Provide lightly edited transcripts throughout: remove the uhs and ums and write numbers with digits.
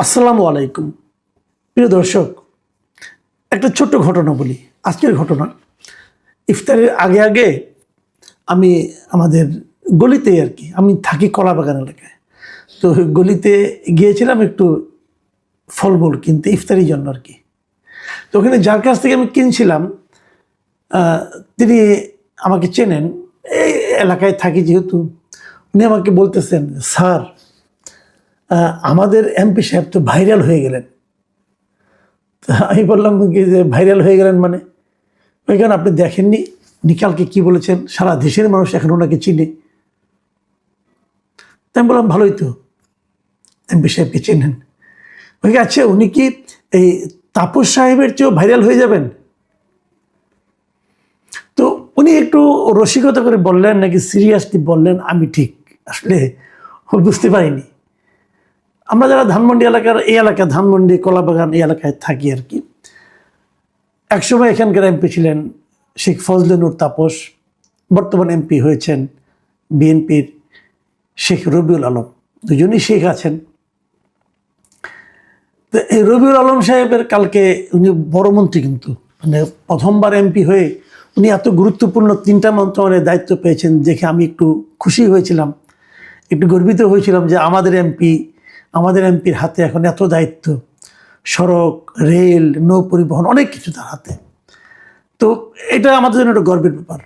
আসসালামু আলাইকুম প্রিয় দর্শক, একটা ছোট্ট ঘটনা বলি। আজকের ঘটনা, ইফতারের আগে আগে আমি আমাদের গলিতে আর কি, আমি থাকি কলাবাগান এলাকায়, তো গলিতে গিয়েছিলাম একটু ফলমূল কিনতে ইফতারির জন্য আর কি। তো ওখানে যার কাছ থেকে আমি কিনছিলাম তিনি আমাকে চেনেন, এই এলাকায় থাকি যেহেতু। উনি আমাকে বলতেছেন, স্যার আমাদের এমপি সাহেব তো ভাইরাল হয়ে গেলেন। আমি বললাম কি যে ভাইরাল হয়ে গেলেন মানে? ওইখানে আপনি দেখেননি উনি কালকে কী বলেছেন, সারা দেশের মানুষ এখন ওনাকে চিনে। তাই আমি বললাম ভালোই তো, এমপি সাহেবকে চেনেন। ওই আচ্ছা, উনি কি এই তাপস সাহেবের চেয়েও ভাইরাল হয়ে যাবেন? তো উনি একটু রসিকতা করে বললেন নাকি সিরিয়াসলি বললেন আমি ঠিক আসলে বুঝতে পারিনি। আমরা যারা ধানমন্ডি এলাকার, এই এলাকা ধানমন্ডি কলাবাগান এই এলাকায় থাকি আর কি, একসময় এখানকার এমপি ছিলেন শেখ ফজলে নূর তাপস, বর্তমান এমপি হয়েছেন বিএনপির শেখ রবিউল আলম, দুজনই শেখ আছেন। তো এই রবিউল আলম সাহেবের কালকে, উনি বড় মন্ত্রী কিন্তু, মানে প্রথমবার এমপি হয়ে উনি এত গুরুত্বপূর্ণ 3টা মন্ত্রণালয়ের দায়িত্ব পেয়েছেন দেখে আমি একটু খুশি হয়েছিলাম, একটু গর্বিত হয়েছিলাম যে আমাদের এমপির হাতে এখন এত দায়িত্ব, সড়ক, রেল, নৌ পরিবহন, অনেক কিছু তার হাতে। তো এটা আমাদের জন্য একটা গর্বের ব্যাপার।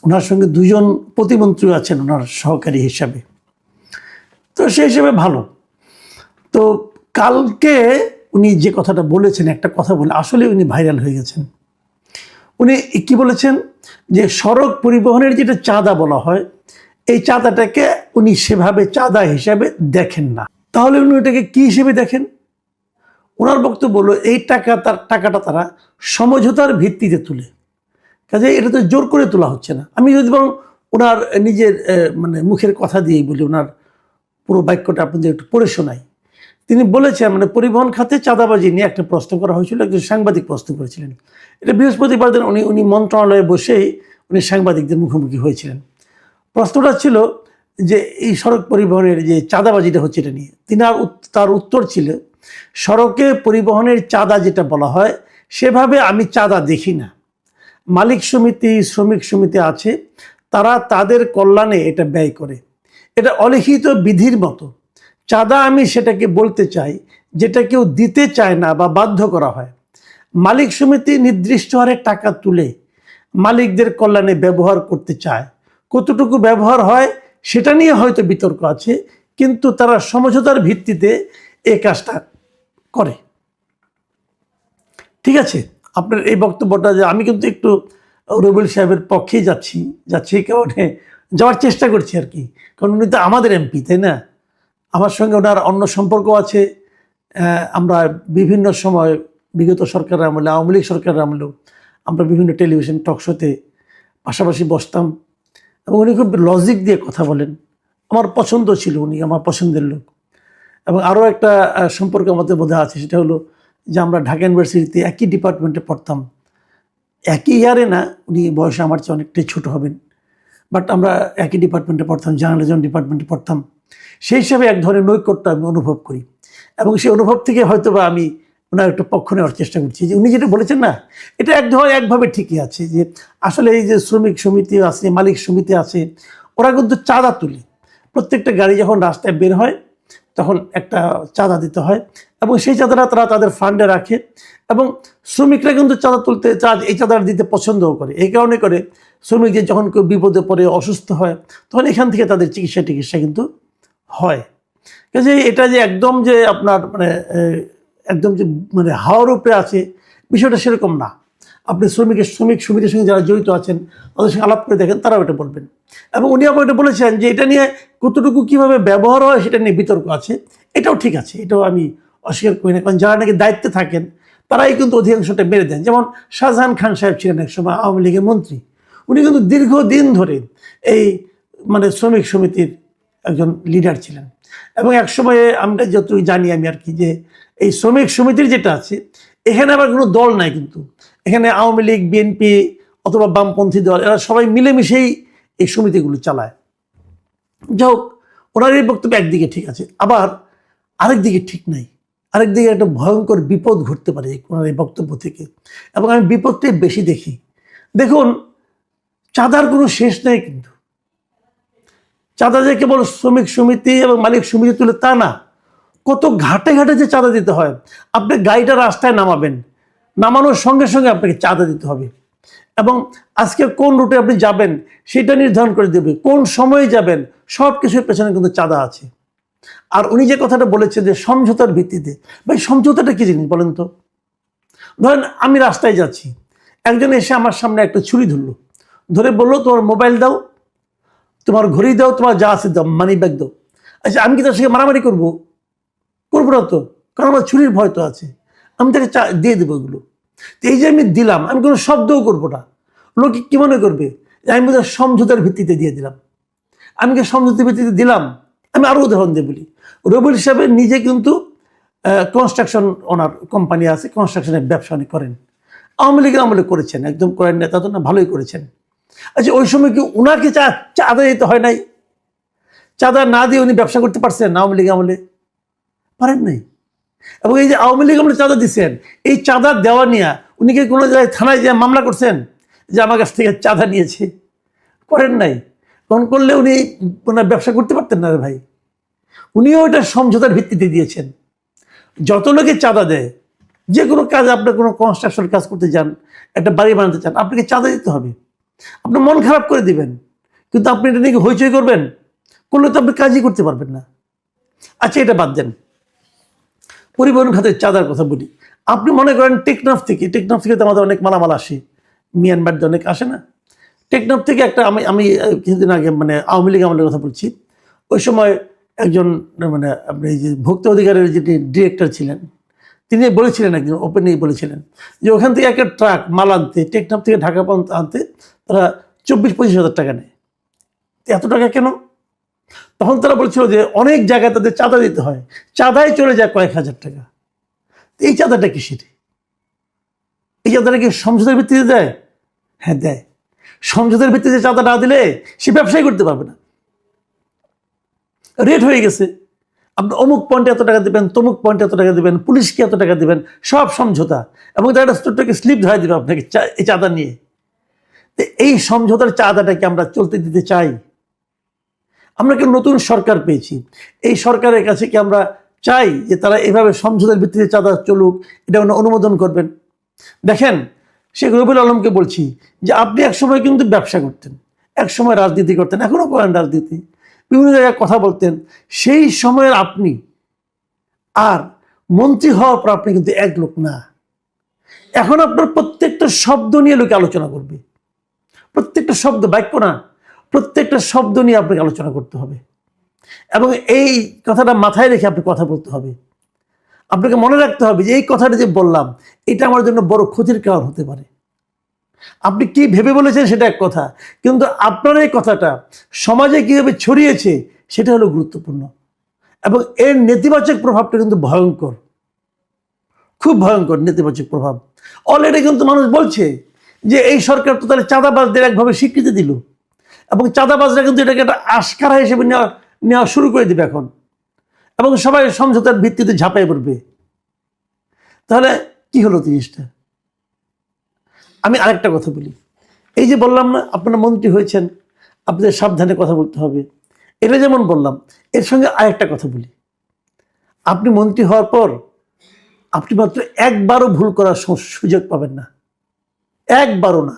ওনার সঙ্গে 2জন প্রতিমন্ত্রী আছেন ওনার সহকারী হিসাবে, তো সেই হিসেবে ভালো। তো কালকে উনি যে কথাটা বলেছেন, একটা কথা বলে আসলে উনি ভাইরাল হয়ে গেছেন। উনি কি বলেছেন যে সড়ক পরিবহনের যেটা চাঁদা বলা হয়, এই চাঁদাটাকে উনি সেভাবে চাঁদা হিসাবে দেখেন না। তাহলে উনি ওটাকে কি হিসেবে দেখেন? ওনার বক্তব্য হলো এই টাকাটা তারা সমঝোতার ভিত্তিতে তুলে, কাজে এটা তো জোর করে তোলা হচ্ছে না। আমি যদি বরং ওনার নিজের মানে মুখের কথা দিয়েই বলি, ওনার পুরো বাক্যটা আপনাদের একটু পড়ে শোনাই। তিনি বলেছেন, মানে পরিবহন খাতে চাঁদাবাজি নিয়ে একটা প্রশ্ন করা হয়েছিল, একজন সাংবাদিক প্রশ্ন করেছিলেন। এটা বৃহস্পতিবার দিন উনি মন্ত্রণালয়ে বসেই উনি সাংবাদিকদের মুখোমুখি হয়েছিলেন। প্রশ্নটা ছিল যে এই সড়ক পরিবহনের যে চাঁদাবাজিটা হচ্ছে এটা নিয়ে। তার উত্তর ছিল, সড়কে পরিবহনের চাঁদা যেটা বলা হয় সেভাবে আমি চাঁদা দেখি না। মালিক সমিতি, শ্রমিক সমিতি আছে, তারা তাদের কল্যাণে এটা ব্যয় করে। এটা অলিখিত বিধির মতো। চাঁদা আমি সেটাকে বলতে চাই যেটা কেউ দিতে চায় না বা বাধ্য করা হয়। মালিক সমিতি নির্দিষ্ট হারে টাকা তুলে মালিকদের কল্যাণে ব্যবহার করতে চায়। কতটুকু ব্যবহার হয় সেটা নিয়ে হয়তো বিতর্ক আছে, কিন্তু তারা সমঝোতার ভিত্তিতে এই কাজটা করে। ঠিক আছে, আপনার এই বক্তব্যটা, যে আমি কিন্তু একটু রবিউল সাহেবের পক্ষেই যাচ্ছি কারণে যাওয়ার চেষ্টা করছি আর কি, কারণ উনি তো আমাদের এমপি, তাই না? আমার সঙ্গে ওনার অন্য সম্পর্ক আছে। আমরা বিভিন্ন সময় বিগত সরকারের আমলে, আওয়ামী লীগ সরকারের আমলেও আমরা বিভিন্ন টেলিভিশন টক শোতে পাশাপাশি বসতাম, এবং উনি খুব লজিক দিয়ে কথা বলেন। আমার পছন্দ ছিল, উনি আমার পছন্দের লোক। এবং আরও একটা সম্পর্ক আমাদের মধ্যে আছে, সেটা হলো যে আমরা ঢাকা ইউনিভার্সিটিতে একই ডিপার্টমেন্টে পড়তাম। একই ইয়ারে না, উনি বয়সে আমার চেয়ে অনেকটাই ছোটো হবেন, বাট আমরা একই ডিপার্টমেন্টে পড়তাম, জার্নালিজম ডিপার্টমেন্টে পড়তাম। সেই হিসাবে এক ধরনের নৈকট্য আমি অনুভব করি, এবং সেই অনুভব থেকে হয়তো বা আমি ওনার একটা পক্ষ নেওয়ার চেষ্টা করছি। যে উনি যেটা বলেছেন না, এটা একভাবে ঠিকই আছে, যে আসলে এই যে শ্রমিক সমিতি আছে, মালিক সমিতি আছে, ওরা কিন্তু চাঁদা তুলে। প্রত্যেকটা গাড়ি যখন রাস্তায় বের হয় তখন একটা চাঁদা দিতে হয়, এবং সেই চাঁদাটা তারা তাদের ফান্ডে রাখে। এবং শ্রমিকরা কিন্তু এই চাঁদাটা দিতে পছন্দও করে। এই কারণে করে শ্রমিকদের যখন কেউ বিপদে পড়ে, অসুস্থ হয়, তখন এখান থেকে তাদের চিকিৎসা কিন্তু হয়। কাজে এটা যে একদম যে আপনার একদম যে হাওয়ার উপরে আছে, বিষয়টা সেরকম না। আপনি শ্রমিক সমিতির সঙ্গে যারা জড়িত আছেন তাদের সঙ্গে আলাপ করে দেখেন, তারাও এটা বলবেন। এবং উনি আবার এটা বলেছেন যে এটা নিয়ে কতটুকু কীভাবে ব্যবহার হয় সেটা নিয়ে বিতর্ক আছে। এটাও ঠিক আছে, এটাও আমি অস্বীকার করি না, কারণ যারা নাকি দায়িত্বে থাকেন তারাই কিন্তু অধিকাংশটা মেরে দেন। যেমন শাহজাহান খান সাহেব ছিলেন এক সময় আওয়ামী লীগের মন্ত্রী, উনি কিন্তু দীর্ঘদিন ধরে এই শ্রমিক সমিতির একজন লিডার ছিলেন। এবং এক সময়ে আমরা যতটুকু জানি আমি আর কি, যে এই শ্রমিক সমিতির যেটা আছে, এখানে আবার কোনো দল নাই, কিন্তু এখানে আওয়ামী লীগ, বিএনপি অথবা বামপন্থী দল, এরা সবাই মিলেমিশেই এই সমিতিগুলো চালায়। যাই হোক, ওনার এই বক্তব্য একদিকে ঠিক আছে, আবার আরেক দিকে ঠিক নাই। আরেকদিকে একটা ভয়ঙ্কর বিপদ ঘটতে পারে ওনার এই বক্তব্য থেকে, এবং আমি বিপদটাই বেশি দেখি। দেখুন, চাঁদার কোনো শেষ নেই, কিন্তু চাঁদা যে কেবল শ্রমিক সমিতি এবং মালিক সমিতি তুলে তা না, কত ঘাটে ঘাটে যে চাঁদা দিতে হয়। আপনি গাড়িটা রাস্তায় নামাবেন, নামানোর সঙ্গে সঙ্গে আপনাকে চাঁদা দিতে হবে, এবং আজকে কোন রুটে আপনি যাবেন সেটা নির্ধারণ করে দেবে, কোন সময়ে যাবেন, সব কিছুর পেছনে কিন্তু চাঁদা আছে। আর উনি যে কথাটা বলেছেন যে সমঝোতার ভিত্তিতে, ভাই সমঝোতাটা কি জিনিস বলেন তো? ধরেন আমি রাস্তায় যাচ্ছি, একজন এসে আমার সামনে একটা ছুরি ধরলো, ধরে বললো তোমার মোবাইল দাও, তোমার ঘড়ি দাও, তোমার যা আছে দাও, মানি ব্যাগ দাও। আচ্ছা, আমি কি তার সঙ্গে মারামারি করবো? করবো না তো, কারণ আমার ছুরির ভয় তো আছে, আমি তাকে দিয়ে দেবো এগুলো। তো এই যে আমি দিলাম, আমি কোনো শব্দও করবো না, লোকে কি মনে করবে যে আমি বোধহয় সমঝোতার ভিত্তিতে দিয়ে দিলাম। আমি কি সমঝোতার ভিত্তিতে দিলাম? আমি আরও উদাহরণ দিয়ে বলি, রবিউল সাহেব নিজে কিন্তু কনস্ট্রাকশন, ওনার কোম্পানি আছে, কনস্ট্রাকশনের ব্যবসা উনি করেন, আওয়ামী লীগের আমলে করেছেন, একদম করেন না তা তো না, ভালোই করেছেন। আচ্ছা, ওই সময় কি ওনাকে চাঁদা দিতে হয় নাই? চাঁদা না দিয়ে উনি ব্যবসা করতে পারছেন আওয়ামী লীগ আমলে? পারেন নাই। এবং এই যে আওয়ামী লীগ আমলে চাঁদা দিচ্ছেন, এই চাঁদা দেওয়া নিয়ে উনি কি কোনো জায়গায় থানায় যে মামলা করছেন যে আমার কাছ থেকে চাঁদা নিয়েছে? করেন নাই। কোন করলে উনি ওনার ব্যবসা করতে পারতেন না রে ভাই। উনিও এটা সমঝোতার ভিত্তিতে দিয়েছেন। যত লোকে চাঁদা দেয়, যে কোনো কাজ, আপনার কোনো কনস্ট্রাকশন কাজ করতে যান, একটা বাড়ি বানাতে চান, আপনাকে চাঁদা দিতে হবে। আপনি মন খারাপ করে দিবেন, কিন্তু আপনি এটা নিয়ে হইচই করবেন, করলে তো আপনি কাজই করতে পারবেন না। আচ্ছা, এটা বাদ দেন, পরিবহন খাতের চাঁদার কথা বলি। আপনি মনে করেন টেকনাফ থেকে তো আমাদের অনেক মালামাল আসে, মিয়ানমার অনেক আসে না? টেকনাফ থেকে একটা, আমি কিছুদিন আগে, মানে আওয়ামী লীগ আমলের কথা বলছি, ওই সময় একজন, মানে আপনি এই যে ভোক্তা অধিকারের যিনি ডিরেক্টর ছিলেন, তিনি বলেছিলেন, একজন ওপেনলি বলেছিলেন যে ওখান থেকে একটা ট্রাক মাল আনতে, টেকনাফ থেকে ঢাকা পর্যন্ত আনতে তারা 24-25 হাজার টাকা নেয়। এত টাকা কেন? তখন তারা বলছিল যে অনেক জায়গায় তাদের চাঁদা দিতে হয়, চাঁদায় চলে যায় কয়েক হাজার টাকা। এই চাঁদাটা কিসের? এই চাঁদাটা কি সমঝোতার ভিত্তিতে দেয়? হ্যাঁ, দেয়। সমঝোতার ভিত্তিতে চাঁদা না দিলে সে ব্যবসায় করতে পারবে না। রেট হয়ে গেছে, আপনি অমুক পয়েন্টে এত টাকা দেবেন, তমুক পয়েন্টে এত টাকা দেবেন, পুলিশকে এত টাকা দেবেন, সব সমঝোতা, এবং তার একটা ছোট্টকে স্লিপ ধরে দেবে আপনাকে এই চাঁদা নিয়ে। এই সমঝোতার চাঁদাটাকে আমরা চলতে দিতে চাই? আমরা কি নতুন সরকার পেয়েছি, এই সরকারের কাছে কি আমরা চাই যে তারা এভাবে সমঝোতার ভিত্তিতে চাঁদা চলুক, এটা অনুমোদন করবেন? দেখেন, শেখ রবিউল আলমকে বলছি যে আপনি একসময় কিন্তু ব্যবসা করতেন, একসময় রাজনীতি করতেন, এখনো করেন রাজনীতি, বিভিন্ন জায়গায় কথা বলতেন, সেই সময়ের আপনি আর মন্ত্রী হওয়ার পর আপনি কিন্তু এক লোক না। এখন আপনার প্রত্যেকটা শব্দ নিয়ে লোকে আলোচনা করবে, প্রত্যেকটা শব্দ, বাক্য না, প্রত্যেকটা শব্দ নিয়ে আপনাকে আলোচনা করতে হবে, এবং এই কথাটা মাথায় রেখে আপনি কথা বলতে হবে। আপনাকে মনে রাখতে হবে যে এই কথাটা যে বললাম, এটা আমার জন্য বড় ক্ষতির কারণ হতে পারে। আপনি কি ভেবে বলেছেন সেটা এক কথা, কিন্তু আপনার এই কথাটা সমাজে কীভাবে ছড়িয়েছে সেটা হলো গুরুত্বপূর্ণ, এবং এর নেতিবাচক প্রভাবটা কিন্তু ভয়ঙ্কর, খুব ভয়ঙ্কর নেতিবাচক প্রভাব। অলরেডি কিন্তু মানুষ বলছে যে এই সরকার তো তাহলে চাঁদাবাজদের একভাবে স্বীকৃতি দিল, এবং চাঁদাবাজরা কিন্তু এটাকে একটা আশকারা হিসেবে নেওয়া শুরু করে দেবে এখন, এবং সবাই সমঝোতার ভিত্তিতে ঝাঁপাই পড়বে। তাহলে কি হলো জিনিসটা? আমি আরেকটা কথা বলি, এই যে বললাম না আপনারা মন্ত্রী হয়েছেন, আপনাদের সাবধানে কথা বলতে হবে, এটা যেমন বললাম, এর সঙ্গে আরেকটা কথা বলি, আপনি মন্ত্রী হওয়ার পর আপনি মাত্র একবারও ভুল করার সুযোগ পাবেন না, একবারও না।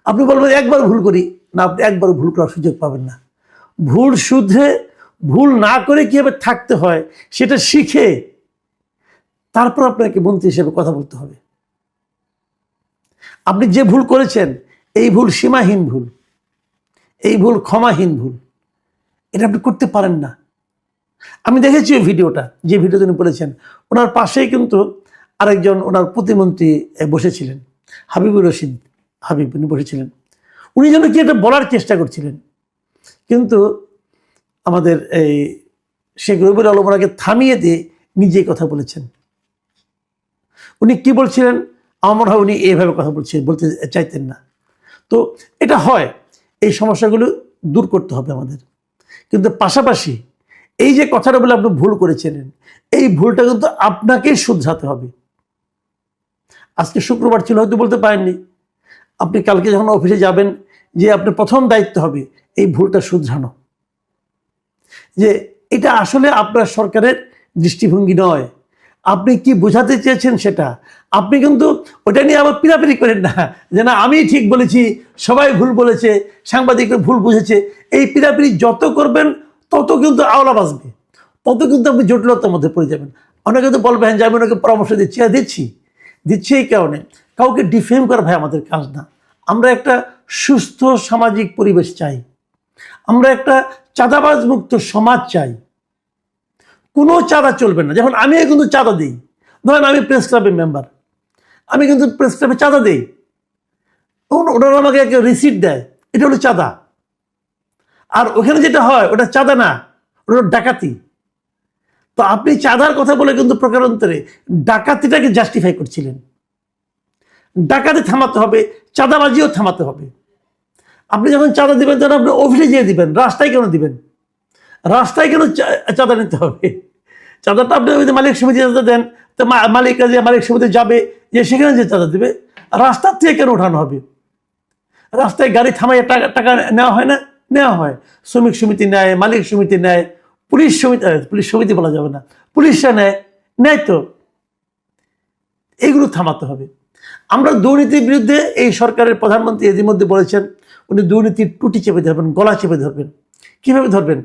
আপনি বলবেন একবার ভুল করি না, আপনি একবারও ভুল করার সুযোগ পাবেন না। ভুল শুধরে, ভুল না করে কীভাবে থাকতে হয় সেটা শিখে তারপর আপনাকে মন্ত্রী হিসেবে কথা বলতে হবে। আপনি যে ভুল করেছেন, এই ভুল সীমাহীন ভুল, এই ভুল ক্ষমাহীন ভুল, এটা আপনি করতে পারেন না। আমি দেখেছি ওই ভিডিওটা, যে ভিডিও তিনি বলেছেন, ওনার পাশেই কিন্তু আরেকজন ওনার প্রতিমন্ত্রী বসেছিলেন, হাবিবুর রশিদ হাবিব, উনি বসেছিলেন, উনি যেন কি এটা বলার চেষ্টা করছিলেন, কিন্তু আমাদের এই শেখ রবিউল আলম ওনাকে থামিয়ে দিয়ে নিজেই কথা বলেছেন। উনি কি বলছিলেন, আমার মনে হয় উনি এইভাবে কথা বলতে চাইতেন না। তো এটা হয়, এই সমস্যাগুলো দূর করতে হবে আমাদের, কিন্তু পাশাপাশি এই যে কথাটা বলে আপনি ভুল করেছিলেন, এই ভুলটা কিন্তু আপনাকেই শুধরাতে হবে। আজকে শুক্রবার ছিল, হয়তো বলতে পারেননি। আপনি কালকে যখন অফিসে যাবেন, যে আপনার প্রথম দায়িত্ব হবে এই ভুলটা শুধরানো, যে এটা আসলে আপনার সরকারের দৃষ্টিভঙ্গি নয়, আপনি কি বোঝাতে চেয়েছেন সেটা। আপনি কিন্তু ওটা নিয়ে আবার পিরাপিরি করেন না, যে না আমি ঠিক বলেছি, সবাই ভুল বলেছে, সাংবাদিকরা ভুল বুঝেছে। এই পিরাপিরি যত করবেন তত কিন্তু আওলা বাজবে, তত কিন্তু আপনি জটিলতার মধ্যে পড়ে যাবেন। অনেকে তো বলবেন যে আমি ওনাকে পরামর্শ দিচ্ছি, আর দিচ্ছি এই কারণে, কাউকে ডিফেম করা ভাই আমাদের কাজ না। আমরা একটা সুস্থ সামাজিক পরিবেশ চাই, আমরা একটা চাঁদাবাজ মুক্ত সমাজ চাই। কোনো চাঁদা চলবে না। যেমন আমিও কিন্তু চাঁদা দিই, ধরেন আমি প্রেস ক্লাবের মেম্বার, আমি কিন্তু প্রেস ক্লাবে চাঁদা দিই, ওনারা আমাকে একটা রিসিট দেয়, এটা হলো চাঁদা। আর ওখানে যেটা হয় ওটা চাঁদা না, ওটা ডাকাতি। তো আপনি চাঁদার কথা বলে কিন্তু প্রকারান্তরে ডাকাতিটাকে জাস্টিফাই করছিলেন। ডাকাতি থামাতে হবে, চাঁদাবাজিও থামাতে হবে। আপনি যখন চাঁদা দিবেন তখন আপনি অফিসে যেয়ে দিবেন, রাস্তায় কেন দিবেন? রাস্তায় কেন চাঁদা নিতে হবে? চাঁদাটা আপনি ওই যে মালিক সমিতি চাঁদা দেন, তো মালিকরা যে মালিক সমিতি যাবে, যে সেখানে যে চাঁদা দেবে, রাস্তার থেকে কেন ওঠানো হবে? রাস্তায় গাড়ি থামাইয়া টাকা নেওয়া হয় না? নেওয়া হয়। শ্রমিক সমিতি নেয়, মালিক সমিতি নেয়, পুলিশ সমিতি বলা যাবে না, পুলিশরা নেয় তো। এগুলো থামাতে হবে। আমরা দুর্নীতির বিরুদ্ধে, এই সরকারের প্রধানমন্ত্রী ইতিমধ্যে বলেছেন উনি দুর্নীতির টুটি চেপে ধরবেন, গলা চেপে ধরবেন। কিভাবে ধরবেন?